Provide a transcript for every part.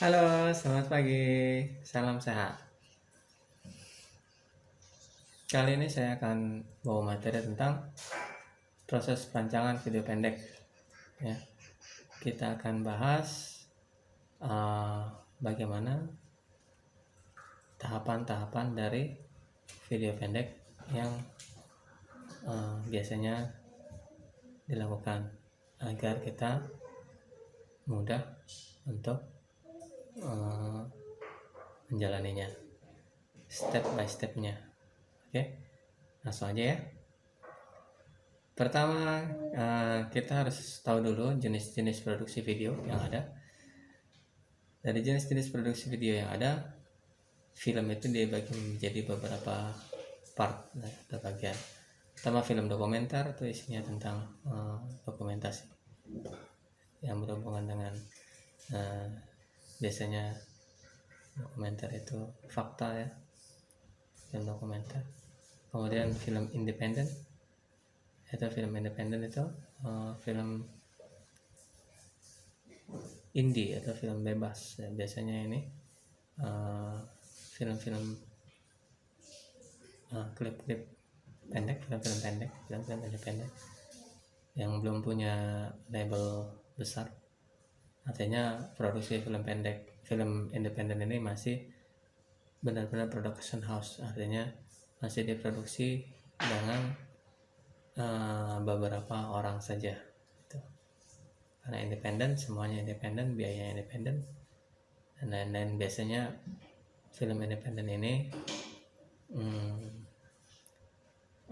Halo, selamat pagi. Salam sehat. Kali ini saya akan bawa materi tentang proses perancangan video pendek. Ya, kita akan bahas bagaimana tahapan-tahapan dari video pendek yang biasanya dilakukan agar kita mudah untuk menjalaninya, step by stepnya. Oke, langsung aja ya. Pertama, kita harus tahu dulu jenis-jenis produksi video yang ada. Dari jenis-jenis produksi video yang ada, film itu dibagi menjadi beberapa part atau bagian. Pertama, film dokumenter, itu isinya tentang dokumentasi yang berhubungan dengan biasanya dokumenter itu fakta ya, film dokumenter. Kemudian film independen, itu film indie atau film bebas ya, biasanya ini film-film klip-klip pendek, film-film independen yang belum punya label besar. Artinya produksi film pendek, film independen ini masih benar-benar production house, artinya masih diproduksi dengan beberapa orang saja gitu. Karena independen, semuanya independen, biayanya independen dan lain-lain. Biasanya film independen ini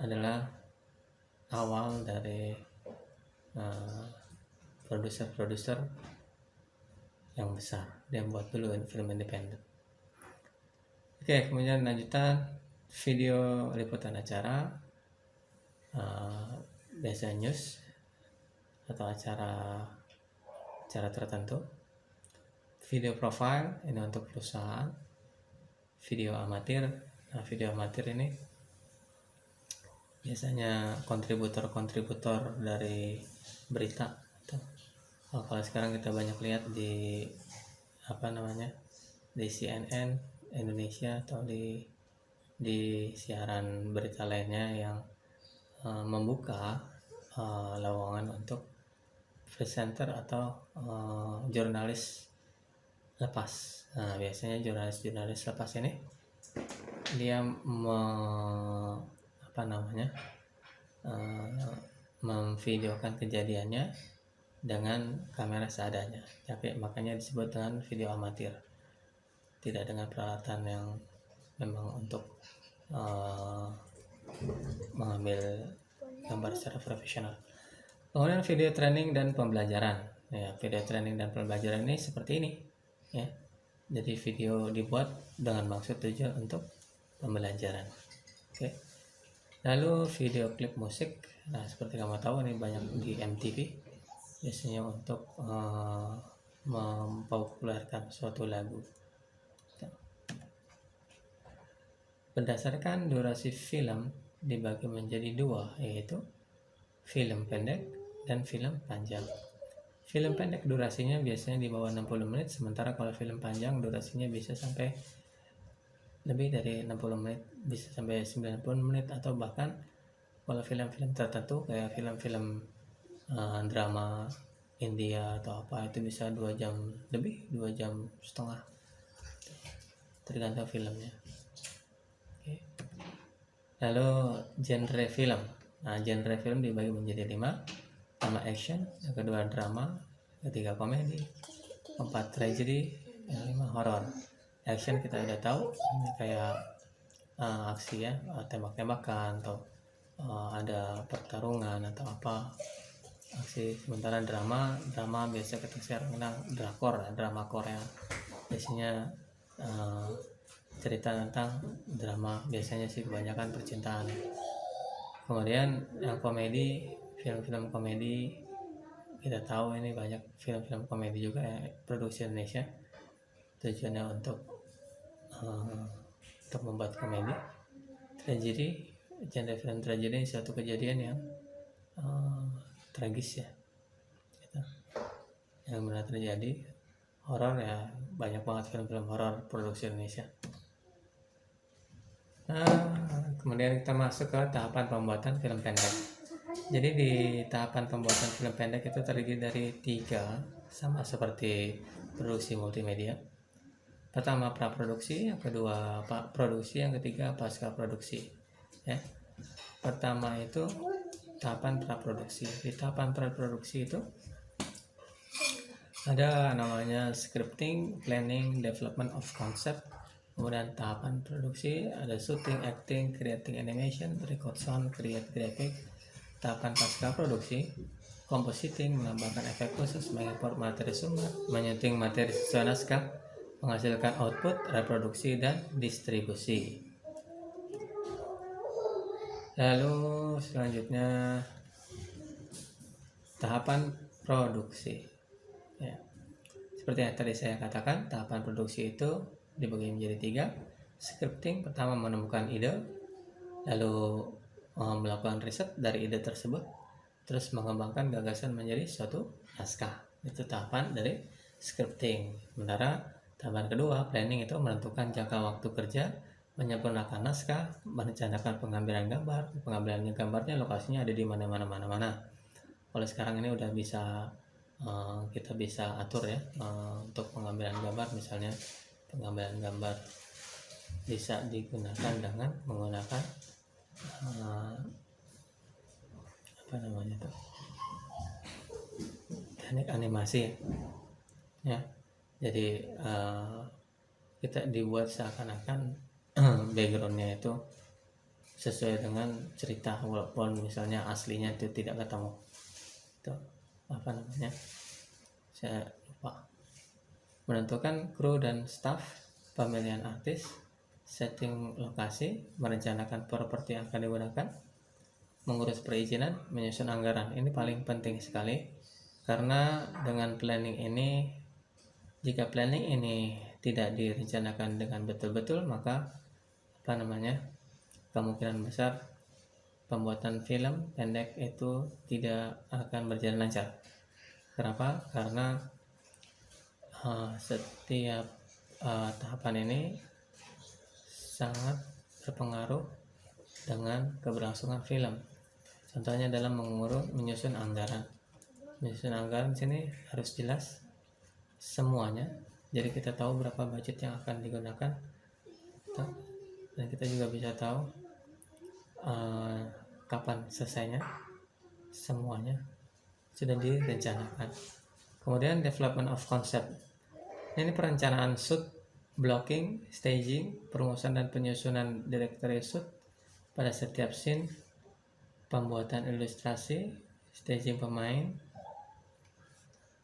adalah awal dari produser-produser yang besar, dia buat dulu film independen. Oke, kemudian lanjutan video liputan acara, biasa news atau acara tertentu. Video profile ini untuk perusahaan. Video amatir, nah video amatir ini biasanya kontributor dari berita. Kalau sekarang kita banyak lihat di di CNN Indonesia atau di siaran berita lainnya yang membuka lowongan untuk presenter atau jurnalis lepas. Nah, biasanya jurnalis lepas ini dia memvideokan kejadiannya dengan kamera seadanya, tapi makanya disebut dengan video amatir, tidak dengan peralatan yang memang untuk mengambil gambar secara profesional. Kemudian video training dan pembelajaran ya, video training dan pembelajaran ini seperti ini ya, jadi video dibuat dengan maksud tujuan untuk pembelajaran. Oke. Lalu video klip musik, nah seperti kamu tahu ini banyak di MTV, biasanya untuk mempopulerkan suatu lagu. Berdasarkan durasi film dibagi menjadi dua, yaitu film pendek dan film panjang. Film pendek durasinya biasanya di bawah 60 menit, sementara kalau film panjang durasinya bisa sampai lebih dari 60 menit, bisa sampai 90 menit, atau bahkan kalau film-film tertentu kayak film-film drama India atau apa itu bisa 2 jam lebih, 2 jam setengah, tergantung filmnya. Oke. Lalu genre film, nah genre film dibagi menjadi 5. Pertama action, yang kedua drama, ketiga komedi, keempat tragedi, yang 5 horor. Action kita udah tahu, ini kayak aksi ya, tembak-tembakan atau ada pertarungan atau apa aksi. Sementara drama biasa kita sekarang kenal drakor, drama Korea, biasanya cerita tentang drama, biasanya sih kebanyakan percintaan. Kemudian yang komedi, film-film komedi kita tahu ini banyak film-film komedi juga ya, produksi Indonesia, tujuannya untuk membuat komedi. Tragedi, genre film tragedi satu kejadian yang tragis ya gitu, yang benar terjadi. horor ya, banyak banget film-film horor produksi Indonesia. Nah, kemudian kita masuk ke tahapan pembuatan film pendek. Jadi di tahapan pembuatan film pendek itu terdiri dari 3, sama seperti produksi multimedia. Pertama praproduksi, yang kedua produksi, yang ketiga pasca produksi. Ya. Pertama itu tahapan praproduksi. Di tahapan praproduksi itu ada namanya scripting, planning, development of concept. Kemudian tahapan produksi ada shooting, acting, creating animation, record sound, create graphic. Tahapan pasca produksi, compositing, menambahkan efek khusus, mengimport materi sumber, menyunting materi sesuai naskah, menghasilkan output, reproduksi, dan distribusi. Lalu selanjutnya tahapan produksi. Ya. Seperti yang tadi saya katakan, tahapan produksi itu dibagi menjadi 3. Scripting, pertama menemukan ide, lalu melakukan riset dari ide tersebut, terus mengembangkan gagasan menjadi suatu naskah. Itu tahapan dari scripting. Sementara tahapan kedua, planning, itu menentukan jangka waktu kerja, menyempurnakan naskah, merencanakan pengambilan gambar. Pengambilan gambarnya lokasinya ada di mana. Kalau sekarang ini udah bisa kita bisa atur ya, untuk pengambilan gambar, misalnya pengambilan gambar bisa digunakan dengan menggunakan teknik animasi ya. Jadi kita dibuat seakan-akan backgroundnya itu sesuai dengan cerita, walaupun misalnya aslinya itu tidak ketemu. Itu saya lupa. Menentukan kru dan staff, pemilihan artis, setting lokasi, merencanakan properti yang akan digunakan, mengurus perizinan, menyusun anggaran. Ini paling penting sekali, karena dengan planning ini, jika planning ini tidak direncanakan dengan betul-betul, maka kemungkinan besar pembuatan film pendek itu tidak akan berjalan lancar. Kenapa? Karena setiap tahapan ini sangat berpengaruh dengan keberlangsungan film. Contohnya dalam menyusun anggaran. Menyusun anggaran sini harus jelas semuanya. Jadi kita tahu berapa budget yang akan digunakan, dan kita juga bisa tahu kapan selesainya. Semuanya sudah direncanakan. Kemudian development of concept. Ini perencanaan shoot, blocking, staging, perumusan dan penyusunan directory shoot pada setiap scene, pembuatan ilustrasi, staging pemain,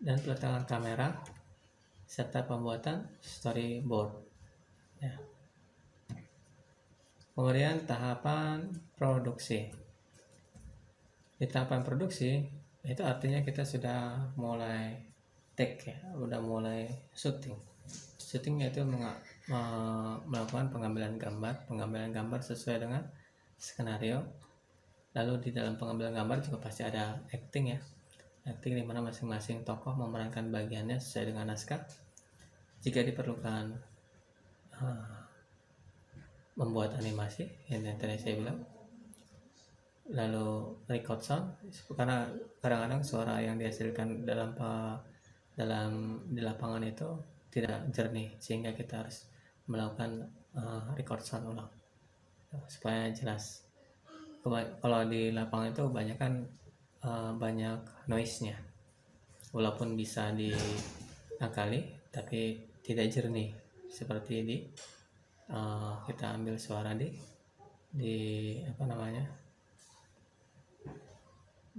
dan peletakkan kamera, serta pembuatan storyboard. Ya. Kemudian tahapan produksi. Di tahapan produksi itu artinya kita sudah mulai take ya, udah mulai syuting. Syuting yaitu melakukan pengambilan gambar sesuai dengan skenario. Lalu di dalam pengambilan gambar juga pasti ada acting ya. Acting di mana masing-masing tokoh memerankan bagiannya sesuai dengan naskah. Jika diperlukan membuat animasi yang tadi saya bilang. Lalu record sound, karena kadang-kadang suara yang dihasilkan di lapangan itu tidak jernih, sehingga kita harus melakukan record sound ulang supaya jelas. Kalau di lapangan itu banyak noise-nya, walaupun bisa diakali tapi tidak jernih seperti kita ambil suara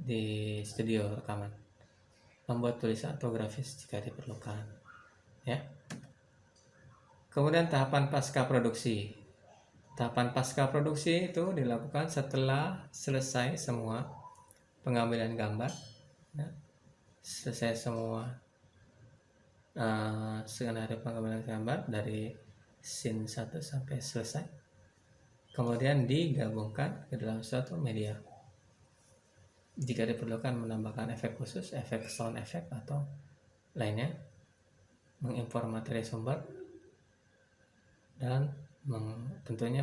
di studio rekaman. Membuat tulisan atau grafis jika diperlukan ya. Kemudian tahapan pasca produksi. Tahapan pasca produksi itu dilakukan setelah selesai semua pengambilan gambar ya. Selesai semua skenario pengambilan gambar dari scene 1 sampai selesai, kemudian digabungkan ke dalam suatu media. Jika diperlukan menambahkan efek khusus, efek sound effect atau lainnya, mengimpor materi sumber, dan tentunya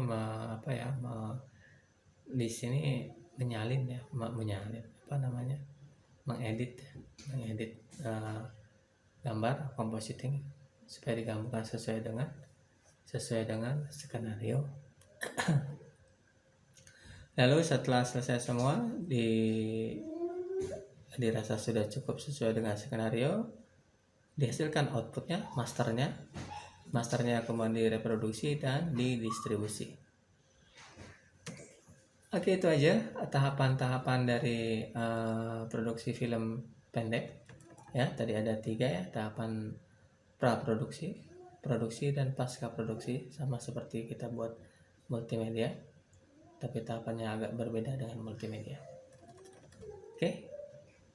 di sini menyalin ya, mengedit gambar compositing supaya digabungkan sesuai dengan skenario. Lalu setelah selesai semua, dirasa sudah cukup sesuai dengan skenario, dihasilkan outputnya, masternya kemudian direproduksi dan didistribusi. Oke, itu aja tahapan-tahapan dari produksi film pendek ya. Tadi ada 3 ya, tahapan praproduksi, produksi, dan pasca produksi, sama seperti kita buat multimedia, tapi tahapannya agak berbeda dengan multimedia. Oke,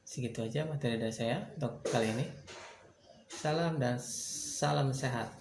segitu aja materi dari saya untuk kali ini. Salam dan salam sehat.